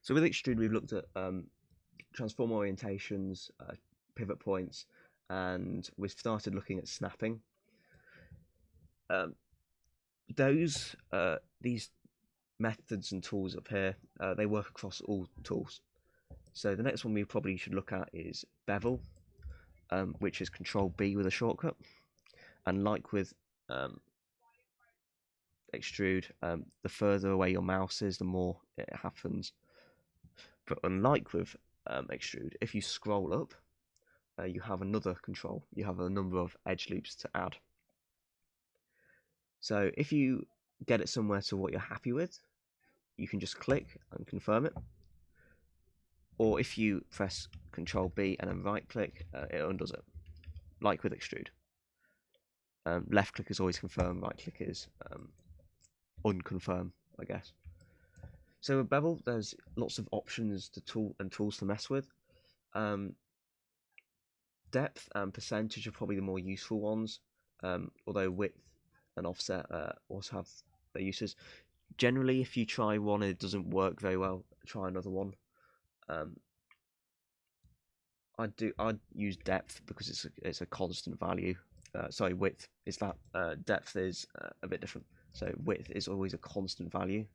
So with Extrude, we've looked at transform orientations, pivot points, and we've started looking at snapping. These methods and tools up here, they work across all tools. So the next one we probably should look at is Bevel, which is Control B with a shortcut. And like with Extrude, the further away your mouse is, the more it happens. But unlike with Extrude, if you scroll up, you have another control. You have a number of edge loops to add. So if you get it somewhere to what you're happy with, you can just click and confirm it. Or if you press Control B and then right click, it undoes it, like with Extrude. Left click is always confirm, right click is unconfirm, I guess. So with Bevel, there's lots of options to tools to mess with. Depth and percentage are probably the more useful ones, although width and offset also have their uses. Generally, if you try one and it doesn't work very well, try another one. I'd use depth because it's a constant value. Sorry, width is that. Depth is a bit different. So width is always a constant value.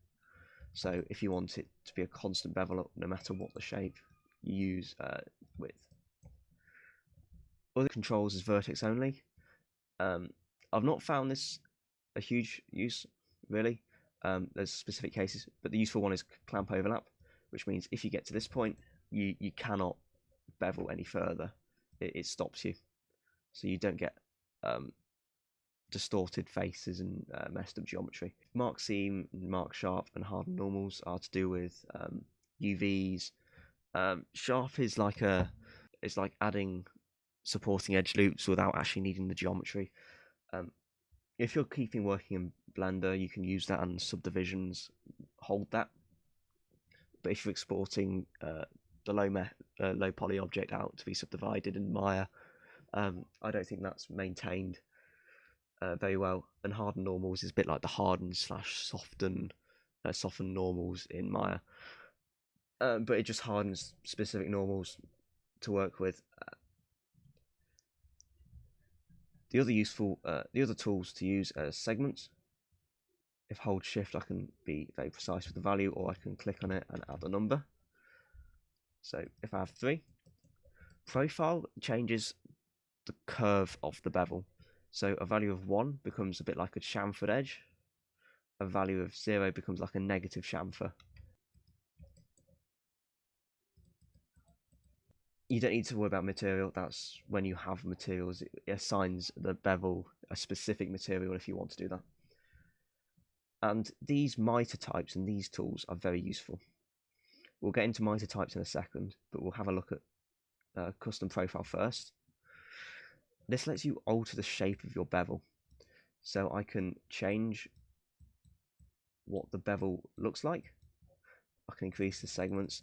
So if you want it to be a constant bevel up, no matter what the shape, you use width. Other controls is vertex only. I've not found this a huge use, really. There's specific cases, but the useful one is clamp overlap, which means if you get to this point, you cannot bevel any further. It stops you, so you don't get distorted faces and messed up geometry. Mark seam, mark sharp, and harden normals are to do with UVs. Sharp is like adding supporting edge loops without actually needing the geometry. If you're keeping working in Blender, you can use that, and subdivisions hold that. But if you're exporting the low poly object out to be subdivided in Maya, I don't think that's maintained very well. And harden normals is a bit like the harden / soften normals in Maya, but it just hardens specific normals to work with. The other tools to use are segments. If I hold shift, I can be very precise with the value, or I can click on it and add a number. So if I have 3, profile changes the curve of the bevel. So a value of 1 becomes a bit like a chamfered edge. A value of 0 becomes like a negative chamfer. You don't need to worry about material. That's when you have materials. It assigns the bevel a specific material if you want to do that. And these miter types and these tools are very useful. We'll get into miter types in a second, but we'll have a look at custom profile first. This lets you alter the shape of your bevel. So I can change what the bevel looks like. I can increase the segments,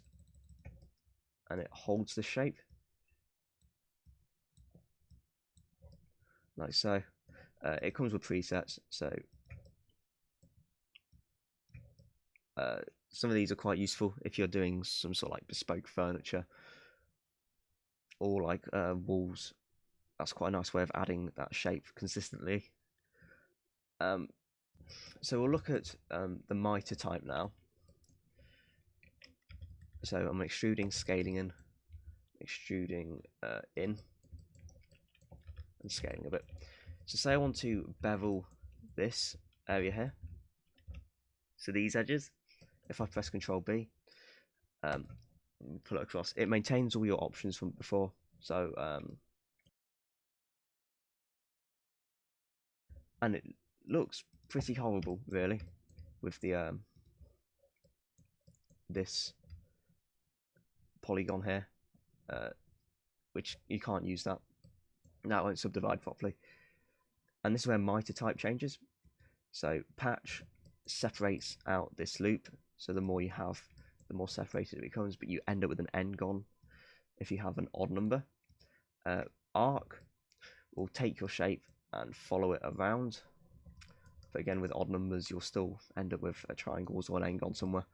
and it holds the shape like so. It comes with presets, so some of these are quite useful if you're doing some sort of like bespoke furniture or like walls. That's quite a nice way of adding that shape consistently. So we'll look at the miter type now. So I'm extruding, scaling in, extruding in, and scaling a bit. So say I want to bevel this area here. So these edges, if I press Control B, pull it across, it maintains all your options from before. So and it looks pretty horrible, really, with the this polygon here, which you can't use that. That won't subdivide properly. And this is where miter type changes. So patch separates out this loop, so the more you have, the more separated it becomes, but you end up with an n-gon if you have an odd number. Arc will take your shape and follow it around, but again with odd numbers you'll still end up with a triangles or an n-gon somewhere.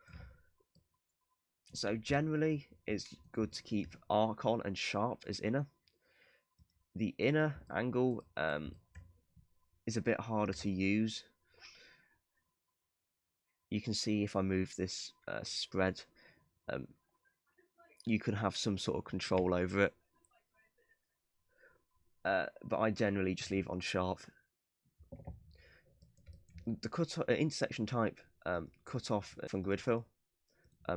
So generally, it's good to keep arc on and sharp as inner. The inner angle is a bit harder to use. You can see if I move this spread, you can have some sort of control over it. But I generally just leave it on sharp. The intersection type, cut off from grid fill.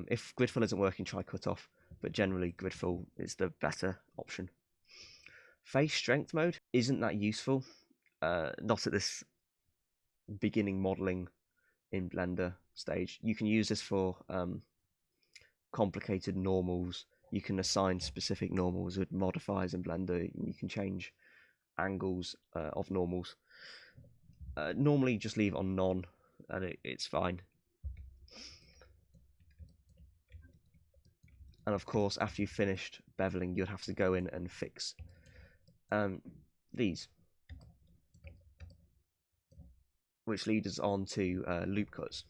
If grid fill isn't working, try cut off, but generally grid fill is the better option. Face strength mode isn't that useful, not at this beginning modeling in Blender stage. You can use this for complicated normals. You can assign specific normals with modifiers in Blender. You can change angles of normals. Normally just leave it on none and it's fine. And of course, after you've finished beveling, you'd have to go in and fix these, which leads us on to loop cuts.